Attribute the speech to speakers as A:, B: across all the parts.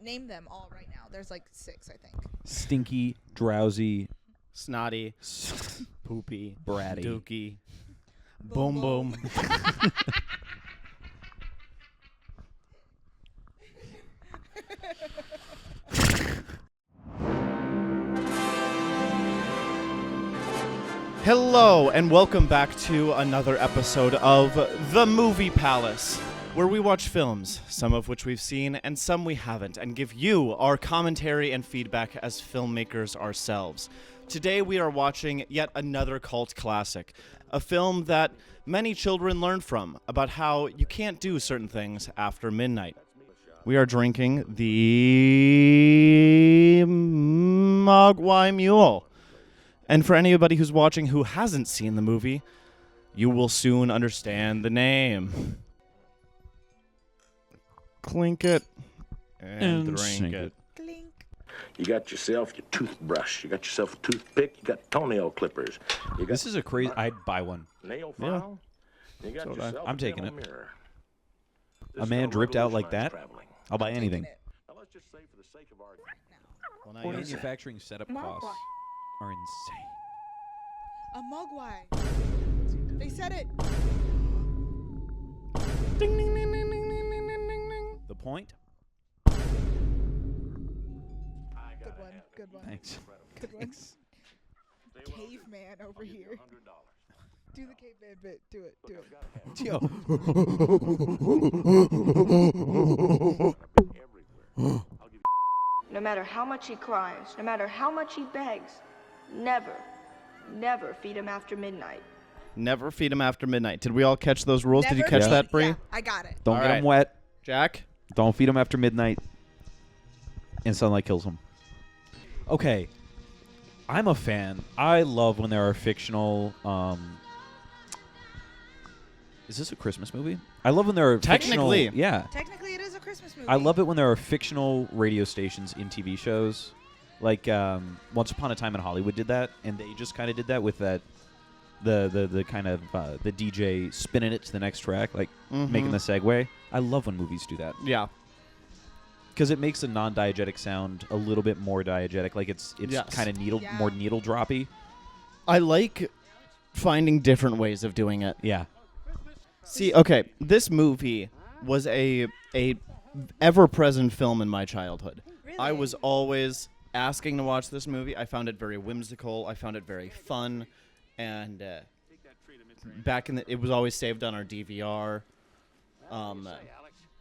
A: Name them all right now. There's like 6, I think.
B: Stinky, drowsy,
C: snotty, poopy,
B: bratty,
C: dookie,
A: Boom
C: boom. Hello, and welcome back to another episode of The Movie Palace, where we watch films, some of which we've seen and some we haven't, and give you our commentary and feedback as filmmakers ourselves. Today we are watching yet another cult classic, a film that many children learn from, about how you can't do certain things after midnight. We are drinking the MOGWAI Mule. And for anybody who's watching who hasn't seen the movie, you will soon understand the name. Clink it and drink it.
A: Clink.
D: You got yourself your toothbrush. You got yourself a toothpick. You got toenail clippers. You got
B: This is a crazy. I'd buy one.
D: nail file. You got
C: So would I.
D: yourself
B: I'm
D: a
B: taking
D: dental
B: it.
D: mirror.
B: A
D: This
B: man
D: gonna
B: dripped out like
D: revolutionize
B: that?
D: traveling.
B: I'll buy anything.
D: Now let's just say for the sake of argument.
C: Well, now you know.
B: Manufacturing setup costs are insane.
A: A Mogwai. They said it.
C: Ding, ding, ding, ding, ding, ding, ding, ding, ding.
B: The point?
A: Good one. Good one.
B: Thanks.
A: Good one.
B: Thanks.
A: Caveman over here. Do the caveman bit. Do it. Do it.
B: Yo.
E: No matter how much he cries, no matter how much he begs, never feed him after midnight.
C: Never feed him after midnight. Did we all catch those rules? Did you
A: Never
C: catch
A: feed-
C: that, Bree?
A: Yeah, I got it.
B: Don't
C: All
B: get
C: right.
B: them wet.
C: Jack?
B: Don't feed them after midnight. And sunlight kills them. Okay. I'm a fan. I love when there are fictional. Is this a Christmas movie? I love when there are
C: Technically.
B: fictional. Yeah.
A: Technically, it is a Christmas movie.
B: I love it when there are fictional radio stations in TV shows. Like Once Upon a Time in Hollywood did that, and they just kind of did that with that the kind of the DJ spinning it to the next track, like making the segue. I love when movies do that
C: Yeah.
B: because it makes a non-diegetic sound a little bit more diegetic, like it's
C: Yes.
B: kind of
A: Yeah.
B: more needle droppy.
C: I like finding different ways of doing it.
B: Yeah.
C: See, okay, this movie was a ever-present film in my childhood.
A: Really?
C: I was always asking to watch this movie. I found it very whimsical. I found it very fun, and back in it was always saved on our DVR,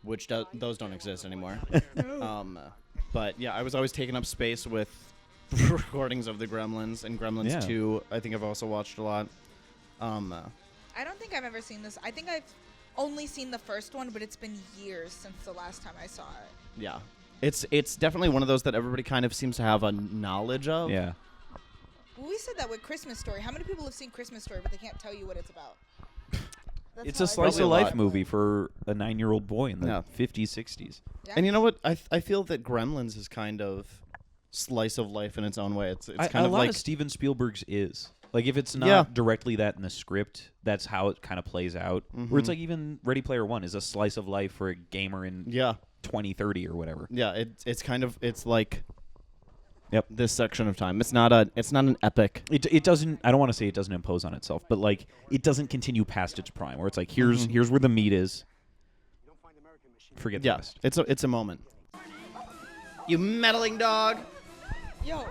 C: which those don't exist anymore. But yeah, I was always taking up space with recordings of the Gremlins and Gremlins
B: Yeah.
C: 2. I think I've also watched a lot.
A: I don't think I've ever seen this. I think I've only seen the first one, but it's been years since the last time I saw it.
C: Yeah. It's definitely one of those that everybody kind of seems to have a knowledge of.
B: Yeah.
A: Well, we said that with Christmas Story. How many people have seen Christmas Story, but they can't tell you what it's about? That's
B: It's
A: how
B: a
A: I
B: slice
C: Probably
B: of
C: a
B: life
C: lot.
B: movie for a 9-year-old boy in the
C: Yeah.
B: 50s, 60s.
A: Yeah.
C: And you know what? I feel that Gremlins is kind of slice of life in its own way. It's kind
B: a
C: of
B: lot
C: like
B: of Steven Spielberg's is. Like, if it's not
C: Yeah.
B: directly that in the script, that's how it kind of plays out. Where it's like even Ready Player One is a slice of life for a gamer in
C: yeah.
B: 2030 or whatever.
C: Yeah, it's kind of like
B: Yep.
C: this section of time. It's not an epic.
B: It doesn't. I don't want to say it doesn't impose on itself, but like it doesn't continue past its prime. Where it's like here's where the meat is. Forget the
C: Yeah,
B: rest.
C: it's a moment. You meddling dog.
A: Yo,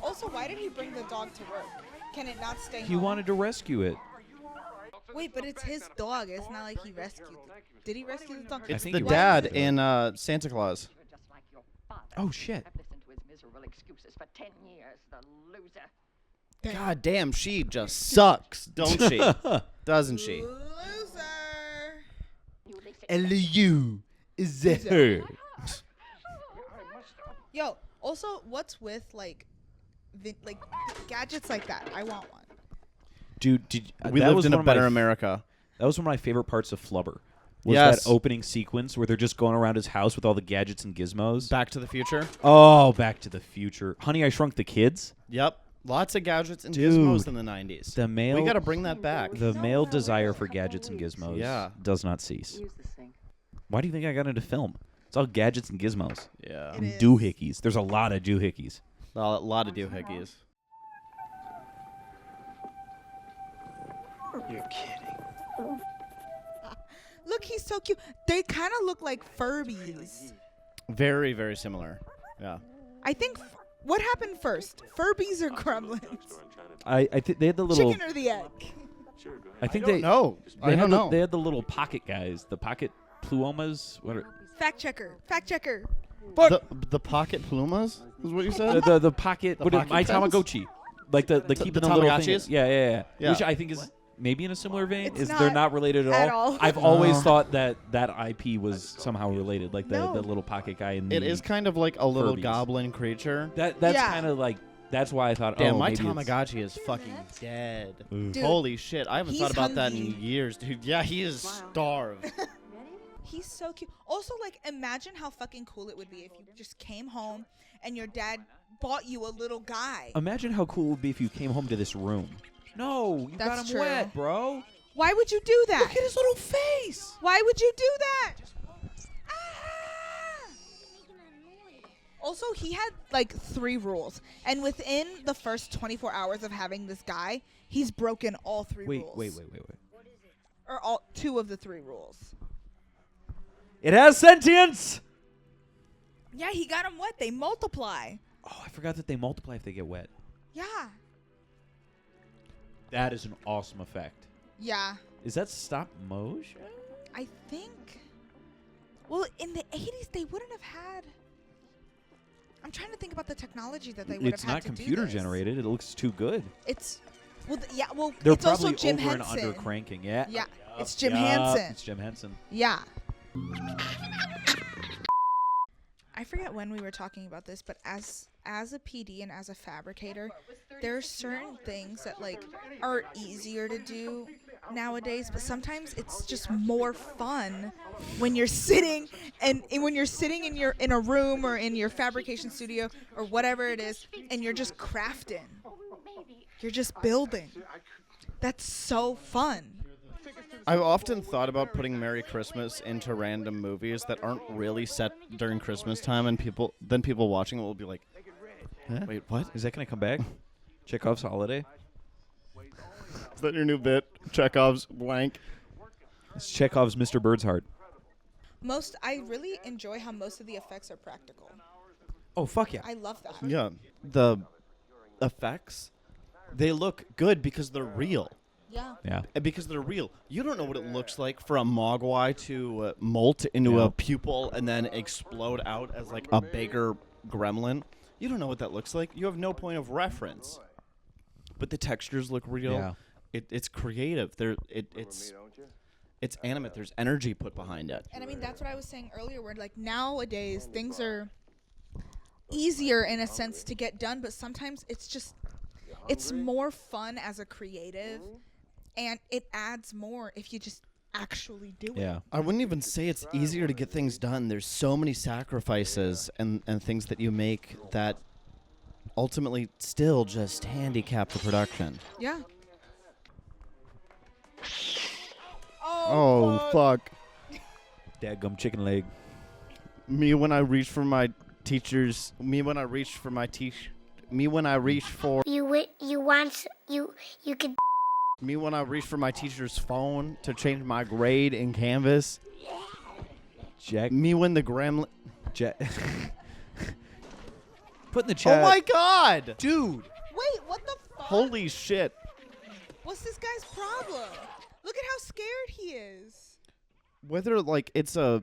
A: also, why did he bring the dog to work? Can it not stay
B: He
A: home?
B: wanted to rescue it.
A: Wait, but it's his dog. It's not like he rescued it. Did he rescue the dog?
B: I
C: It's
B: think
C: the
B: he was.
C: dad in Santa Claus.
B: Oh shit!
F: I've listened to his miserable excuses for 10 years, the loser.
C: God damn, she just sucks, don't she? Doesn't she?
A: Loser.
B: L.U. is her.
A: Yo, also, what's with like gadgets like that? I want one.
B: Dude,
C: We
B: that
C: lived
B: was
C: in a
B: one of my
C: better America.
B: That was one of my favorite parts of Flubber. Was
C: Yes.
B: that opening sequence where they're just going around his house with all the gadgets and gizmos?
C: Back to the Future.
B: Oh, Back to the Future. Honey, I Shrunk the Kids.
C: Yep. Lots of gadgets and
B: Dude.
C: gizmos in the 90s.
B: The male
C: We got to bring that back.
B: the male desire for gadgets and gizmos
C: Yeah.
B: does not cease.
F: Use the sink.
B: Why do you think I got into film? It's It's all gadgets and gizmos.
C: Yeah.
A: It
B: And
A: is.
B: doohickeys. There's a lot of doohickeys.
C: A lot of doohickeys.
G: You're kidding.
A: Look, he's so cute. They kind of look like Furbies.
C: Very, very similar. Yeah.
A: I think. What happened first? Furbies or Gremlins?
B: I think they had the little.
A: Chicken or the egg?
B: I think
C: No,
B: they
C: I don't know.
B: They had the little pocket guys, the pocket pluomas. What are
A: Fact checker. Fact checker.
C: The pocket plumas is what you said.
B: the pocket?
C: The
B: What
C: pocket
B: my
C: pens?
B: Tamagotchi, like the keeping
C: the
B: the little thing.
C: Tamagotchis?
B: Yeah.
C: Yeah.
B: Which I think is maybe in a similar vein.
A: It's
B: They're not related
A: at
B: at all.
A: all.
B: I've always thought that IP was somehow related, like the
A: No.
B: little pocket guy in
C: It
B: the
C: is kind of like a little
B: Furbies.
C: goblin creature.
B: That's
A: Yeah.
B: kind of like that's why I thought.
C: Damn,
B: oh,
C: my
B: maybe it's-
C: Tamagotchi is fucking dead.
B: Ooh.
A: Dude,
C: Holy shit, I haven't
A: he's
C: thought about that in
A: hungry.
C: years, dude. Yeah, he is starved.
A: He's so cute. Also, like, imagine how fucking cool it would be if you just came home and your dad bought you a little guy.
B: Imagine how cool it would be if you came home to this room. No, you got
A: That's
B: him
A: true.
B: wet, bro.
A: Why would you do that?
B: Look at his little face.
A: Why would you do that? Ah! Also, he had like 3 rules, and within the first 24 hours of having this guy, he's broken all 3 rules.
B: Wait.
A: Or all 2 of the 3 rules.
B: It has sentience.
A: Yeah, he got them wet. They multiply.
B: Oh, I forgot that they multiply if they get wet.
A: Yeah.
B: That is an awesome effect.
A: Yeah.
B: Is that stop motion?
A: I think. Well, in the 80s, they wouldn't have had. I'm trying to think about the technology that they would
B: It's
A: have had
B: not
A: to do
B: computer
A: this.
B: generated. It looks too good.
A: It's. Well, yeah. Well,
B: They're
A: it's also
B: probably
A: Jim
B: over
A: Henson.
B: and under cranking. Yeah.
A: Yeah. It's Jim
B: Yup,
A: Henson.
B: It's Jim Henson.
A: Yeah. I forget when we were talking about this, but as a PD and as a fabricator, there are certain things that like are easier to do nowadays, but sometimes it's just more fun when you're sitting and when you're sitting in a room or in your fabrication studio or whatever it is, and you're just crafting. You're just building. That's so fun.
C: I've often thought about putting Merry Christmas into random movies that aren't really set during Christmas time, and people watching it will be like,
B: Huh?
C: "Wait, what?
B: Is that going to come back? Chekhov's Holiday?
C: Is that your new bit? Chekhov's blank."
B: It's Chekhov's Mr. Bird's Heart.
A: I really enjoy how most of the effects are practical.
B: Oh, fuck yeah.
A: I love that.
C: Yeah, the effects, they look good because they're real.
A: Yeah.
B: Yeah.
C: And because they're real. You don't know what it looks like for a Mogwai to molt into a pupil and then explode out as like a bigger gremlin. You don't know what that looks like. You have no point of reference. But the textures look real.
B: Yeah.
C: It's creative. It's animate. There's energy put behind it.
A: And I mean, that's what I was saying earlier, where like nowadays things are easier in a sense to get done, but sometimes it's more fun as a creative, and it adds more if you just actually do it.
B: Yeah.
C: I wouldn't even say it's easier to get things done. There's so many sacrifices and things that you make that ultimately still just handicap the production.
A: Yeah.
C: Oh, fuck.
B: Dadgum chicken leg.
C: Me when I reach for my teacher's. Me when I reach for my Me when I reach for.
H: You could.
C: Me when I reach for my teacher's phone to change my grade in Canvas.
B: Jack.
C: Me when the gremlin.
B: Jack. Put in the chat.
C: Oh my god!
B: Dude.
A: Wait, what the fuck?
C: Holy shit.
A: What's this guy's problem? Look at how scared he is.
C: Whether like it's a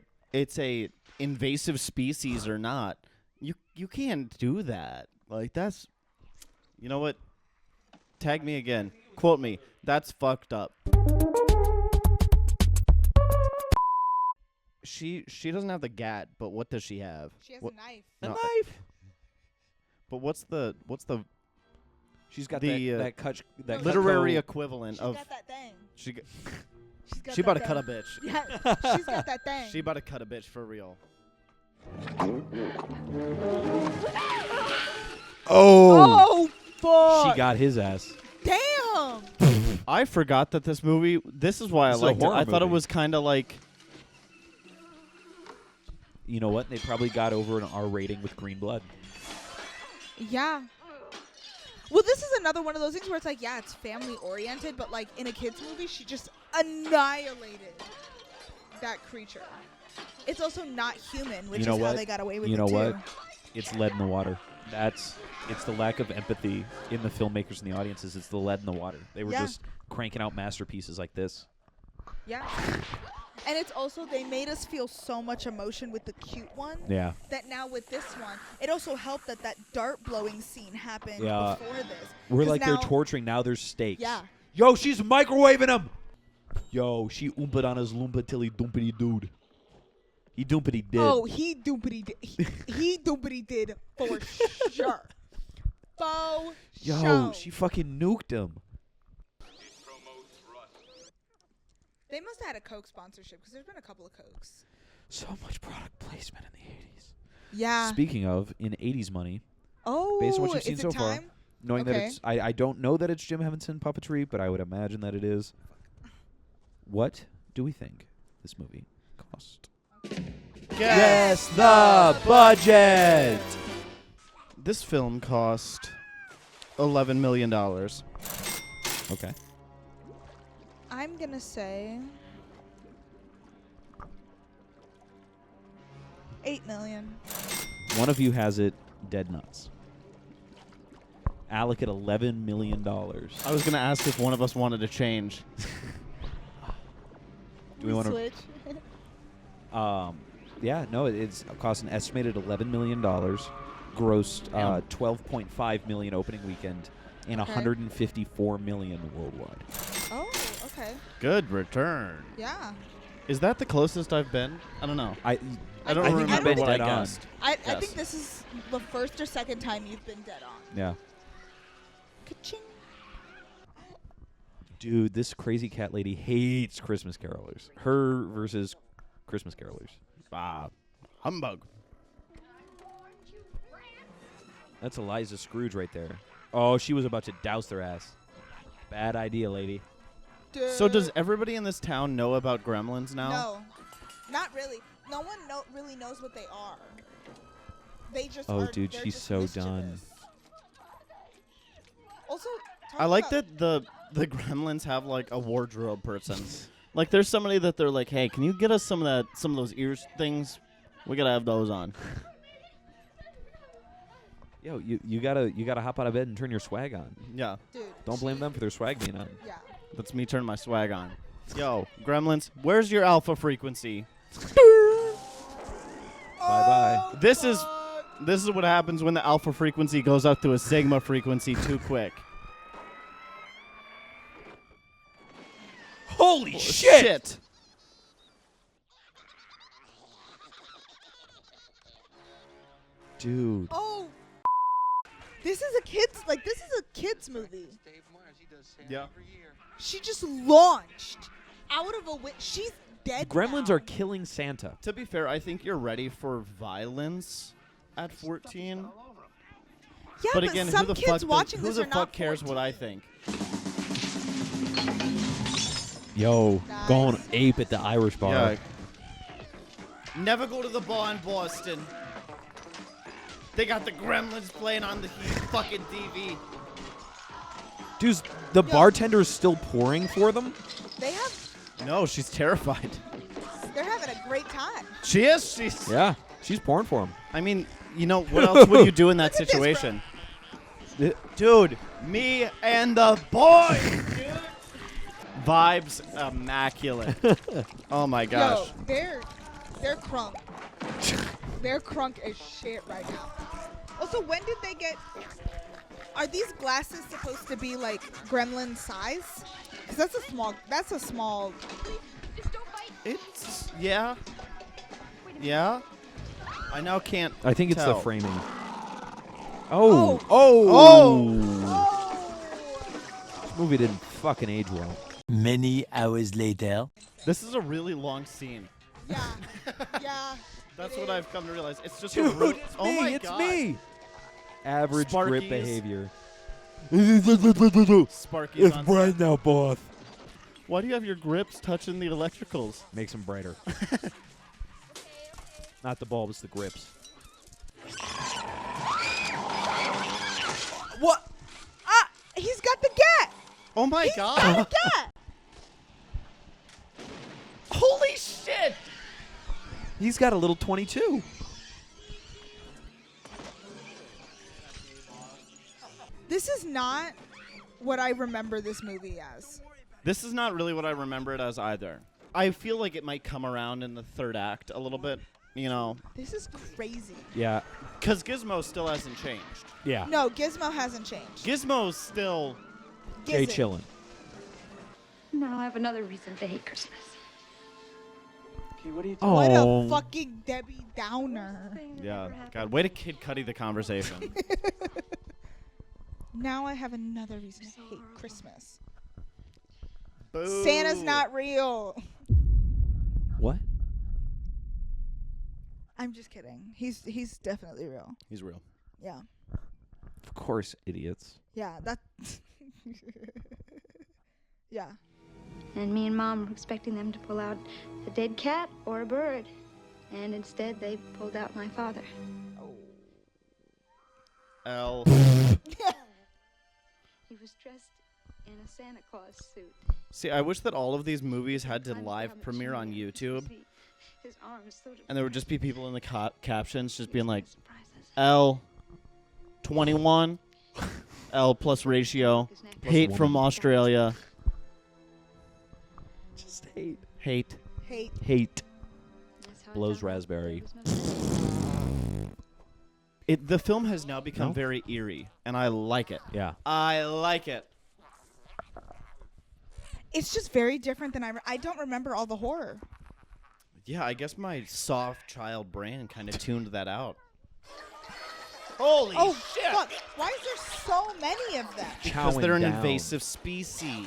C: invasive species or not, you can't do that. Like that's, you know what? Tag me again. Quote me. That's fucked up. She doesn't have the gat, but what does she have?
A: She has
C: What-
A: a knife.
B: A
C: No,
B: knife.
C: But what's the
B: She's got
C: the,
B: that cut. That
C: literary
B: Cutco-
C: equivalent
A: She's
C: of
A: got that thing.
C: she got,
A: She's got
C: she
A: that
C: about to
A: thing.
C: cut a bitch.
A: Yeah, she's got that thing.
C: She about to cut a bitch for real.
A: Oh, fuck.
B: She got his ass.
A: Damn.
C: I forgot that this movie. This is why I
B: This is a
C: liked it.
B: horror
C: I thought it
B: movie.
C: was kind of like.
B: you know what? They probably got over an R rating with green blood.
A: Yeah. Well, this is another one of those things where it's like, yeah, it's family oriented, but like in a kids movie, she just annihilated that creature. It's also not human, which
B: You know
A: is how
B: what?
A: they got away with
B: You
A: it
B: know
A: too.
B: what? It's lead in the water. It's the lack of empathy in the filmmakers and the audiences. It's the lead in the water. They were
A: Yeah.
B: just cranking out masterpieces like this.
A: Yeah. And it's also, they made us feel so much emotion with the cute one.
B: Yeah.
A: That now with this one, it also helped that that dart blowing scene happened
B: Yeah.
A: before this.
B: We're
A: 'Cause
B: like,
A: now,
B: they're torturing. Now there's stakes.
A: Yeah.
B: Yo, she's microwaving him. Yo, she oomped on his loompa till he dumpity dude. He dumpity did.
A: Oh, he dumpity did. He dumpity did for sure. For
B: Yo,
A: sure.
B: she fucking nuked him.
A: They must have had a Coke sponsorship because there's been a couple of Cokes.
B: So much product placement in the 80s.
A: Yeah.
B: Speaking of, in 80s money,
A: Oh,
B: based on what you've seen
A: is
B: so
A: it
B: far,
A: time?
B: knowing that
A: Okay.
B: it's, I don't know that it's Jim Henson puppetry, but I would imagine that it is. What do we think this movie cost?
C: Guess
B: the budget.
C: This film cost $11 million.
B: Okay.
A: I'm gonna say $8 million.
B: One of you has it dead nuts. Alec at $11 million.
C: I was going to ask if one of us wanted to change.
B: Do we want to?
A: switch?
B: Yeah, no, it's cost an estimated $11 million, grossed $12.5 million opening weekend, and
A: Okay.
B: $154 million worldwide.
A: Oh, okay.
C: Good return.
A: Yeah.
C: Is that the closest I've been? I don't know.
B: I
C: don't
B: think you've
C: remember
B: been
C: what I
B: dead on.
C: guessed.
A: I
C: Yes.
A: think this is the first or second time you've been dead on.
B: Yeah.
A: Ka-ching.
B: Dude, this crazy cat lady hates Christmas carolers. Her versus Christmas carolers.
C: Humbug.
B: That's Eliza Scrooge right there. Oh, she was about to douse their ass. Bad idea, lady.
C: So does everybody in this town know about Gremlins now?
A: No, not really. No one really knows what they are. They just
B: Oh,
A: are,
B: dude,
A: they're
B: she's
A: just
B: so
A: mischievous.
B: done.
A: Also,
C: I like
A: about-
C: that the Gremlins have like a wardrobe person. Like there's somebody that they're like, "Hey, can you get us some of those ears things? We gotta have those on."
B: Yo, you gotta hop out of bed and turn your swag on.
C: Yeah,
A: Dude,
B: Don't blame them for their swag being on.
A: Yeah.
C: that's me turning my swag on. Yo, Gremlins, where's your alpha frequency?
B: Bye bye.
C: This is what happens when the alpha frequency goes up to a sigma frequency too quick.
B: Holy
C: Shit!
B: Dude.
A: Oh. This is a kids movie.
C: Yeah.
A: She just launched out of a she's dead.
B: Gremlins
A: now.
B: are killing Santa.
C: To be fair, I think you're ready for violence at 14.
A: Yeah,
C: But again,
A: some
C: who the
A: kids
C: fuck
A: watching
C: who
A: this
C: the
A: are
C: fuck
A: not
C: cares
A: 14.
C: what I think?
B: Yo,
A: Nice.
B: going ape at the Irish bar.
C: Yeah. Never go to the bar in Boston. They got the Gremlins playing on the fucking TV.
B: Dude, the bartender is still pouring for them?
A: They have.
C: No, she's terrified.
A: They're having a great time.
C: She is. She's.
B: Yeah, she's pouring for them.
C: I mean, you know, what else would you do in that
A: Look at this, bro.
C: situation? Dude, me and the boys, dude. Vibes immaculate. Oh my gosh.
A: Yo, they're crunk. They're crunk as shit right now. Also, when did they get? Are these glasses supposed to be like Gremlin size? Because that's a small.
C: It's yeah. Yeah. I now can't.
B: I think it's
C: tell.
B: the framing.
A: Oh.
B: Oh. This movie didn't fucking age well.
G: Many hours later.
C: This is a really long scene.
A: Yeah. Yeah.
C: That's what I've come to realize. It's just
B: Dude,
C: a really,
B: it's
C: oh
B: me,
C: my
B: it's
C: God.
B: me. Average grip
C: Sparky's-
B: behavior.
C: Sparky's on set.
B: now, boss.
C: Why do you have your grips touching the electricals?
B: Makes them brighter. Not the bulbs, the grips.
A: What? Ah! He's got the gat!
C: Oh my
A: He's
C: god.
A: got the gat!
C: Holy shit!
B: He's got a little 22.
A: This is not what I remember this movie as.
C: This is not really what I remember it as either. I feel like it might come around in the third act a little bit, you know.
A: This is crazy.
B: Yeah.
C: Because Gizmo still hasn't changed.
B: Yeah.
A: No, Gizmo hasn't changed.
C: Gizmo's still...
B: Jay
A: Gizzard.
B: chillin'.
F: Now I have another reason to hate Christmas.
B: Oh.
A: What a fucking Debbie Downer.
C: Yeah, God, way to Kid Cudi the conversation.
A: Now I have another reason to hate Christmas.
C: Boo.
A: Santa's not real.
B: What?
A: I'm just kidding. He's definitely real.
C: He's real.
A: Yeah.
B: Of course, idiots.
A: Yeah, that... yeah.
I: And me and Mom were expecting them to pull out a dead cat or a bird. And instead, they pulled out my father.
C: L.
I: He was dressed in a Santa Claus suit.
C: See, I wish that all of these movies had to live premiere on YouTube.
I: His arms sort of
C: And there would just be people in the captions just being like, L, 21, L plus ratio, hate from Australia.
B: Just hate.
C: Hate.
A: Hate.
B: Hate.
I: That's how I
B: Blows
I: found out
B: raspberry.
I: there was no
C: The film has now become
B: No?
C: very eerie, and I like it.
B: Yeah.
C: I like it.
A: It's just very different than I don't remember all the horror.
C: Yeah, I guess my soft child brain kind of tuned that out. Holy
A: Oh,
C: shit!
A: fuck. Why is there so many of them?
C: Because they're an
B: Chowing down.
C: invasive species.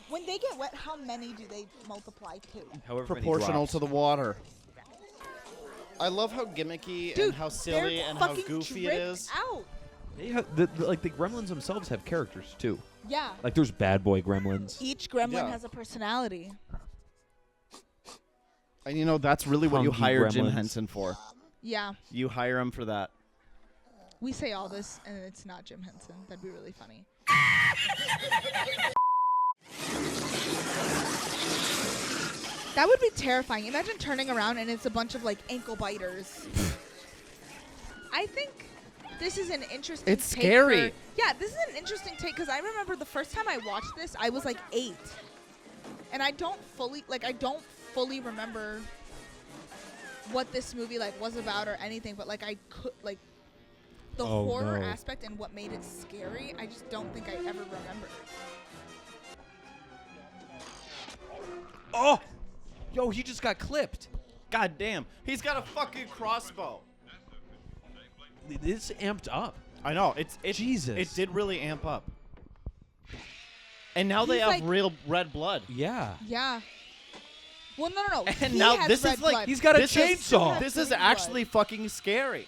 A: When they get wet, how many do they multiply to?
B: However many
C: Proportional
B: drops.
C: to the water. I love how gimmicky
A: Dude,
C: and how silly
A: they're
C: and how
A: fucking
C: goofy it
A: dripped
C: is.
A: Out.
B: They have, like the Gremlins themselves have characters too.
A: Yeah.
B: Like there's bad boy Gremlins.
A: Each gremlin
C: Yeah.
A: has a personality.
C: And you know, that's really what you
B: Funky
C: hire Jim
B: Gremlins.
C: Henson for.
A: Yeah.
C: You hire him for that.
A: We say all this, and it's not Jim Henson. That'd be really funny. That would be terrifying. Imagine turning around and it's a bunch of like ankle biters. I think this is an interesting
C: It's
A: take
C: scary.
A: for- yeah, this is an interesting take because I remember the first time I watched this, I was like 8. And I don't fully remember what this movie like was about or anything, but like I could like the
B: Oh,
A: horror
B: no.
A: aspect and what made it scary, I just don't think I ever remembered.
B: Oh, yo, he just got clipped.
C: God damn. He's got a fucking crossbow.
B: This amped up.
C: I know. It
B: Jesus.
C: It did really amp up. And now they
A: He's
C: have
A: like-
C: real red blood.
B: Yeah.
A: Yeah. Well, no.
C: And
A: He
C: now
A: has
C: this
A: red
C: is like
A: blood.
B: He's got a
C: this is-
B: chainsaw.
C: This is
A: Green
C: actually
A: blood.
C: fucking scary.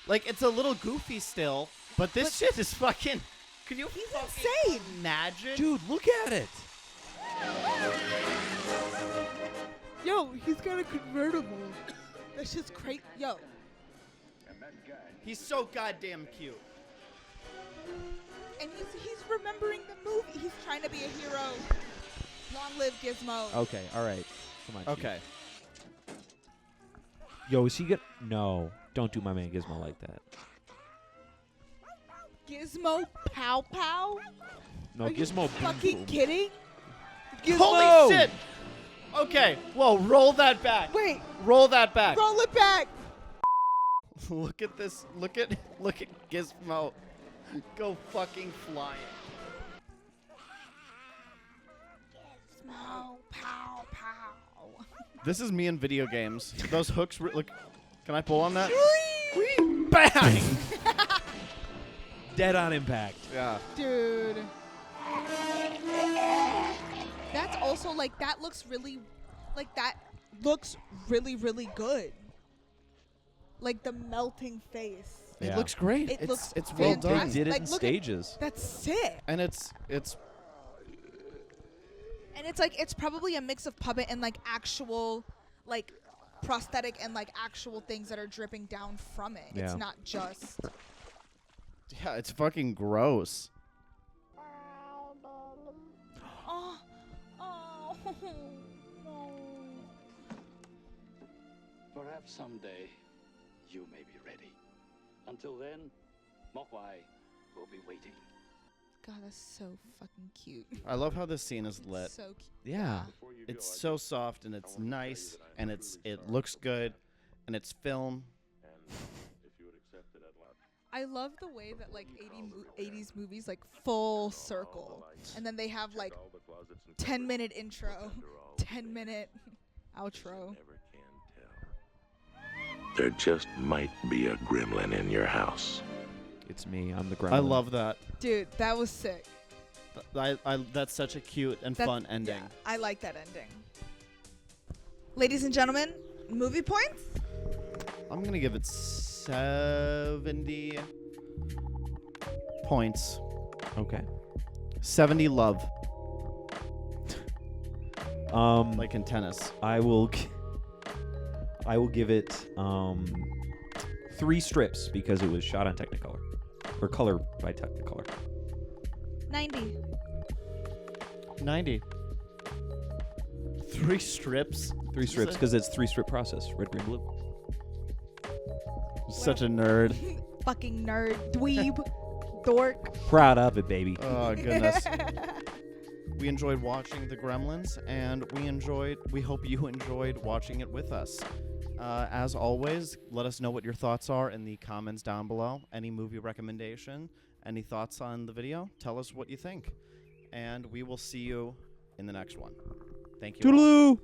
C: Like, it's a little goofy still, but this shit is fucking. Can you
A: He's
C: fucking
A: insane.
C: imagine?
B: Dude, look at it.
A: Yo, he's got a convertible. That's just crazy. Yo.
C: He's so goddamn cute.
A: And he's remembering the movie. He's trying to be a hero. Long live Gizmo.
B: Okay, all right. Come on.
C: Okay.
B: Chief. Yo, is he good? No, don't do my man Gizmo like that.
A: Gizmo Pow Pow?
B: No,
A: Are you
B: Gizmo. boom,
A: fucking
B: boom.
A: kidding? Gizmo.
C: Holy shit! Okay, whoa, roll that back.
A: Wait,
C: Roll that back.
A: roll it back.
C: Look at this. Look at Gizmo. Go fucking flying.
A: Gizmo Pow Pow.
C: This is me in video games. Those hooks. Look. Can I pull on that?
A: Whee!
C: Bang!
B: Dead on impact.
C: Yeah.
A: Dude. That's also like that looks really really good. Like the melting face.
B: Yeah.
C: It looks great.
A: It looks
C: it's well
B: They
C: done.
A: fantastic.
B: did it
A: Like,
B: in
A: look at-
B: stages.
A: That's sick.
C: And it's
A: And it's like it's probably a mix of puppet and like actual like prosthetic and like actual things that are dripping down from it.
B: Yeah.
A: It's not just.
C: Yeah, it's fucking gross.
A: Oh, oh, no.
J: Perhaps someday you may be ready. Until then, MOGWAI will be waiting.
A: God, that's so fucking cute.
C: I love how this scene is lit.
A: So cute.
B: Yeah.
C: It's so soft and it's nice and it looks good and it's film.
A: I love the way that like 80s movies like full circle, and then they have like 10-minute intro, 10-minute outro.
D: There just might be a gremlin in your house.
B: It's me. I'm the gremlin.
C: I love that.
A: Dude, that was sick.
C: That's such a cute and fun ending.
A: Yeah, I like that ending. Ladies and gentlemen, movie points?
C: I'm going to give it 70 points.
B: Okay.
C: 70 love,
B: Like
C: like in tennis.
B: I will give it 3 strips because it was shot on Technicolor or color by Technicolor.
A: 90.
C: 90. 3 strips.
B: 3 strips because it's 3-strip process. Red, green, blue.
C: Such a nerd.
A: Fucking nerd. Dweeb. Dork.
B: Proud of it, baby.
C: Oh, goodness. We enjoyed watching The Gremlins, and we hope you enjoyed watching it with us. As always, let us know what your thoughts are in the comments down below. Any movie recommendation, any thoughts on the video, tell us what you think. And we will see you in the next one. Thank you.
B: Toodaloo!